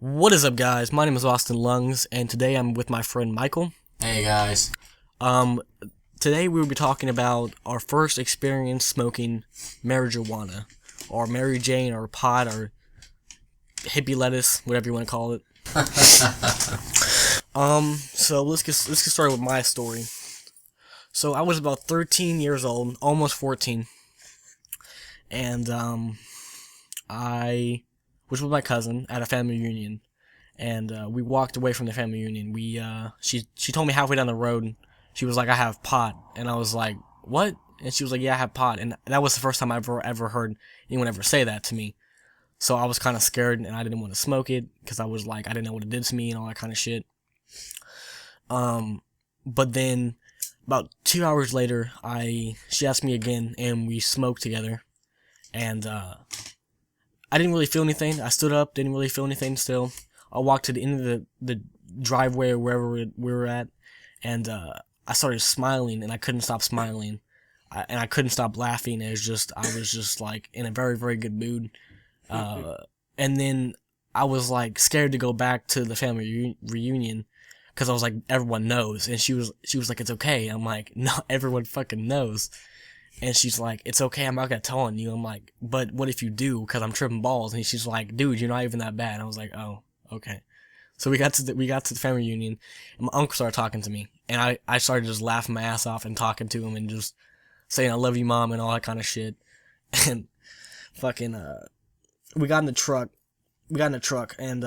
What is up, guys? My name is Austin Lungs, and today I'm with my friend Michael. Hey guys. Um, Today we will be talking about our first experience smoking marijuana, or Mary Jane, or pot, or hippie lettuce, whatever you want to call it. So let's get started with my story. So I was about 13 years old, almost 14, and I was with my cousin at a family reunion, and we walked away from the family reunion. She told me halfway down the road, she was like, "I have pot," and I was like, "What?" And she was like, "Yeah, I have pot," and that was the first time I ever heard anyone ever say that to me. So I was kind of scared, and I didn't want to smoke it because I was like, I didn't know what it did to me and all that kind of shit. But then about 2 hours later, she asked me again, and we smoked together, and I didn't really feel anything. I stood up, didn't really feel anything still. I walked to the end of the driveway or wherever we were at, and I started smiling, and I couldn't stop smiling. And I couldn't stop laughing. I was just like in a very, very good mood. And then I was like scared to go back to the family reunion because I was like, everyone knows. And she was like, "It's okay." I'm like, "No, everyone fucking knows." And she's like, "It's okay, I'm not gonna tell on you." I'm like, "But what if you do? Because I'm tripping balls." And she's like, "Dude, you're not even that bad." And I was like, "Oh, okay." So we got to the family reunion, and my uncle started talking to me, and I started just laughing my ass off and talking to him and just saying, "I love you, Mom," and all that kind of shit. And fucking we got in the truck. And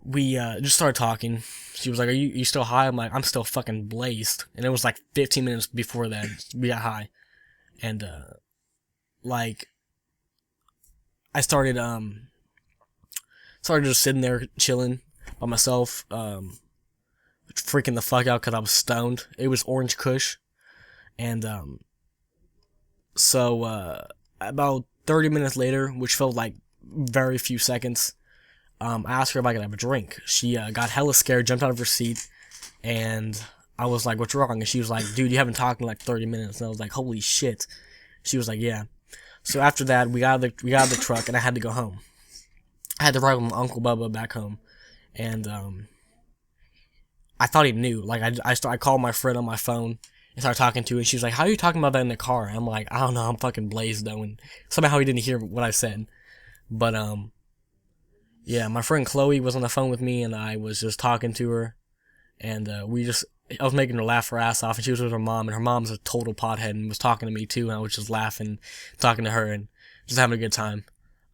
we just started talking. She was like, "Are you still high?" I'm like, "I'm still fucking blazed." And it was like 15 minutes before that we got high. And like I started just sitting there chilling by myself, freaking the fuck out because I was stoned. It was Orange Kush. And so about 30 minutes later, which felt like very few seconds, I asked her if I could have a drink. She got hella scared, jumped out of her seat, and I was like, "What's wrong?" And she was like, "Dude, you haven't talked in like 30 minutes." And I was like, "Holy shit." She was like, "Yeah." So after that, we got out of the truck, and I had to go home. I had to ride with my Uncle Bubba back home, and I thought he knew. Like I called my friend on my phone and started talking to her, and she was like, "How are you talking about that in the car?" And I'm like, "I don't know, I'm fucking blazed though," and somehow he didn't hear what I said. But yeah, my friend Chloe was on the phone with me, and I was just talking to her, and I was making her laugh her ass off, and she was with her mom, and her mom's a total pothead and was talking to me too, and I was just laughing, talking to her, and just having a good time.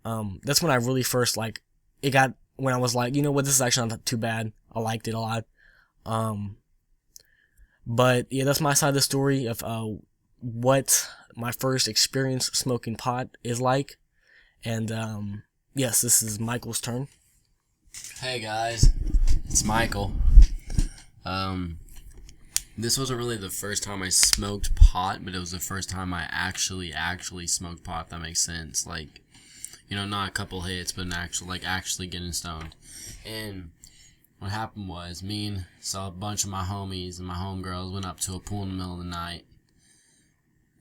That's when I really first, like, when I was like, you know what, this is actually not too bad. I liked it a lot. But yeah, that's my side of the story of, what my first experience smoking pot is like. And, yes, this is Michael's turn. Hey guys. It's Michael. This wasn't really the first time I smoked pot, but it was the first time I actually smoked pot, if that makes sense. Like, not a couple hits, but actually getting stoned. And what happened was, a bunch of my homies and my homegirls went up to a pool in the middle of the night.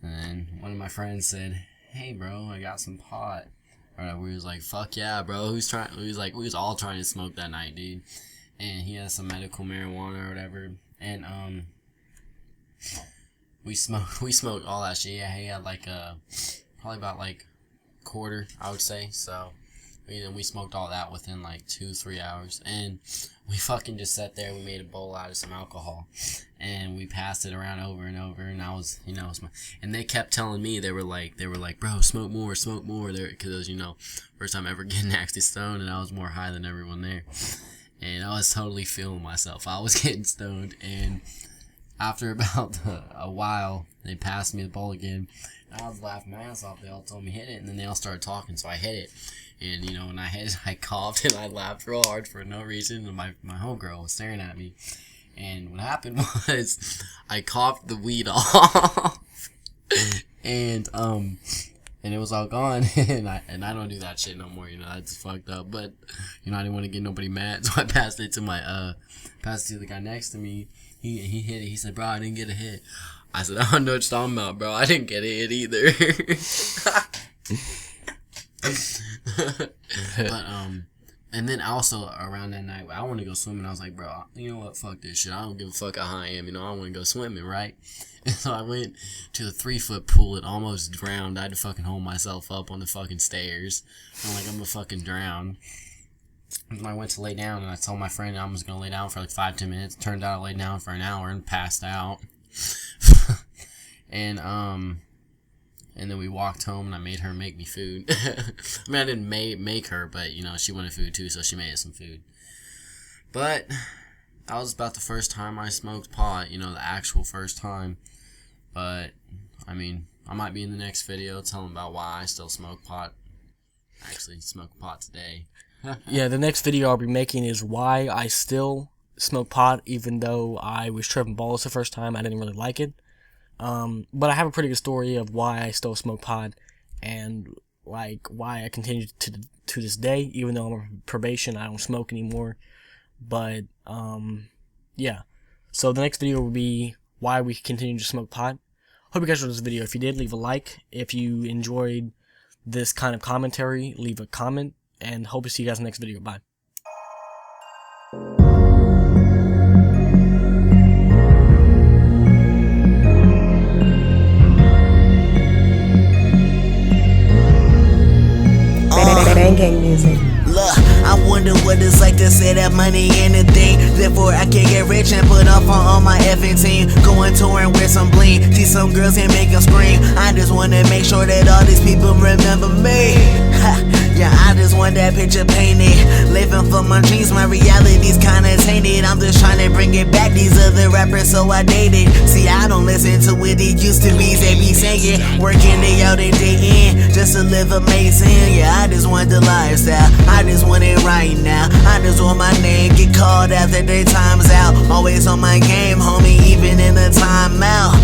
And one of my friends said, "Hey bro, I got some pot." Or we was like, "Fuck yeah, bro." We was all trying to smoke that night, dude. And he had some medical marijuana or whatever. And we smoked all that shit. Yeah, he had like probably about like quarter, I would say. So we smoked all that within like 2-3 hours, and we fucking just sat there. We made a bowl out of some alcohol, and we passed it around over and over. And I was, and they kept telling me, they were like, "Bro, smoke more," there, because first time ever getting actually stoned, and I was more high than everyone there, and I was totally feeling myself. I was getting stoned, and after about a while, they passed me the bowl again. I was laughing my ass off. They all told me hit it, and then they all started talking, so I hit it. And, when I hit it, I coughed, and I laughed real hard for no reason, and my homegirl was staring at me. And what happened was, I coughed the weed off, and it was all gone, and I don't do that shit no more, that's fucked up, but, I didn't want to get nobody mad, so I passed it to the guy next to me. He hit it. He said, "Bro, I didn't get a hit." I said, "I don't know what you're talking about, bro. I didn't get a hit either." But and then also around that night, I want to go swimming. I was like, bro, you know what? Fuck this shit. I don't give a fuck how high I am. You know, I want to go swimming, right? And so I went to the 3-foot pool and almost drowned. I had to fucking hold myself up on the fucking stairs. I'm like, I'm gonna fucking drown. And I went to lay down, and I told my friend I was gonna lay down for like 5-10 minutes. Turned out I laid down for an hour and passed out. And then we walked home, and I made her make me food. I mean, I didn't make her, but, you know, she wanted food too, so she made us some food. But that was about the first time I smoked pot, you know, the actual first time. But, I mean, I might be in the next video telling about why I still smoke pot. I actually smoke pot today. Yeah, the next video I'll be making is why I still smoke pot, even though I was tripping balls the first time. I didn't really like it. But I have a pretty good story of why I still smoke pot, and like why I continue to this day, even though I'm on probation. I don't smoke anymore. But yeah. So the next video will be why we continue to smoke pot. Hope you guys enjoyed this video. If you did, leave a like. If you enjoyed this kind of commentary, leave a comment, and hope to see you guys in the next video. Bye. Gang music. Look, I wonder what it's like to say that money ain't a thing. Therefore, I can get rich and put off on all my effing team. Going touring with some bling. See some girls and make them scream. I just wanna make sure that all these people remember me. Yeah, I just want that picture painted. Living for my dreams, my reality's kinda tainted. I'm just trying to bring it back, these other rappers, so I dated. See, I don't listen to what it used to be, they be saying. Working day out and day in, just to live amazing. Yeah, I just want the lifestyle, I just want it right now. I just want my name get called after their time's out. Always on my game, homie, even in the timeout.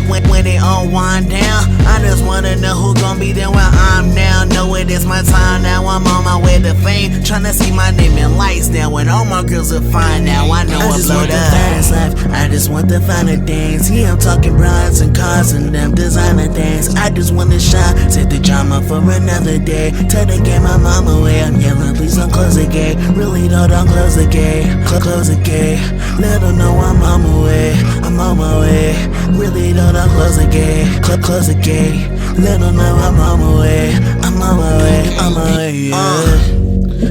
When they all wind down, I just wanna know who gon' be there where I'm now. Know it is my time now, I'm on my way to fame. Tryna see my name in lights now, when all my girls are fine now. I know I just want the fast life, I just want the finer things. Yeah, I'm talking brides and cars and them designer things. I just wanna shine, set the drama for another day. Tell the game my mama away, I'm yelling, please don't close the gate. Really don't close the gate, close the gate. Let them know I'm on my way, I'm on my way. Really don't close the gate, close the gate. Let them know I'm on my way, I'm on my way, on my way, yeah.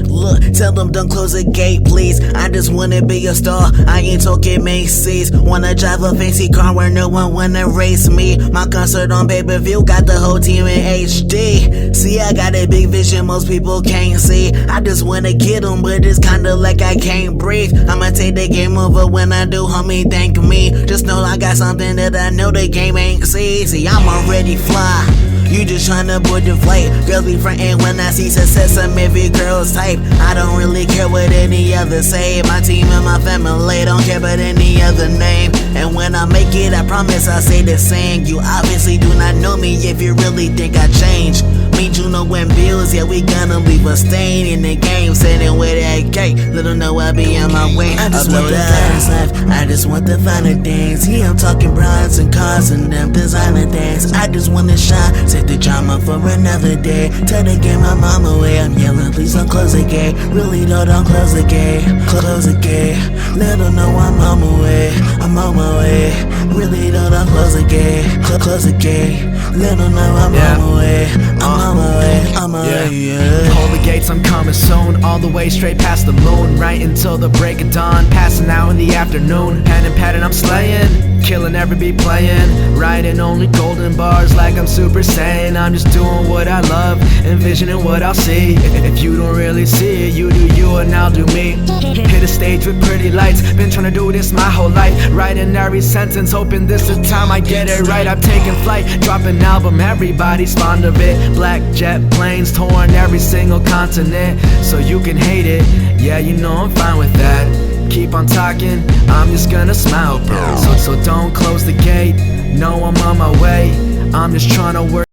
Look, tell them don't close the gate, please. I just wanna be a star, I ain't talking Macy's. Wanna drive a fancy car where no one wanna race me. My concert on pay-per-view, got the whole team in HD. See, I got a big vision most people can't see. I just wanna get them, but it's kinda like I can't breathe. I'ma take the game over when I do, homie, thank me. Just know I got something that I know the game ain't see. See, I'm already fly, you just tryna board the flight. Girls be frontin' when I see success, I'm every girl's type. I don't really care what any other say. My team and my family don't care about any other name. And when I make it, I promise I'll say the same. You obviously do not know me if you really think I changed. Me, Juno, and Bills, yeah, we gonna leave a stain in the game. Sitting with that cake, little know I be on my way. I just want the fast life, I just want the finer things. Yeah, I'm talking brides and cars and them designer things. I just wanna shine, set the drama for another day. Tell the game my mama away, I'm yelling, please don't close the gate. Really don't close the gate, close the gate. Let them know I'm on my way, I'm on my way. Really don't close the gate, close the gate. Let them know I'm on my way, I'm on my way, on my way, yeah. Hold the gates, I'm coming soon. All the way straight past the moon, right until the break of dawn. Passing out in the afternoon, pen and pattern I'm slaying. Killing every beat playing, writing only golden bars like I'm Super Saiyan. I'm just doing what I love, envisioning what I'll see. If you don't really see it, you do you and I'll do me. Hit a stage with pretty lights, been trying to do this my whole life. Writing every sentence, hoping this is time I get it right. I'm taking flight, dropping album, everybody's fond of it. Black jet planes touring every single continent, so you can hate it, yeah, you know I'm fine with that. Keep on talking, I'm just gonna smile, bro. So don't close the gate, no, I'm on my way. I'm just trying to work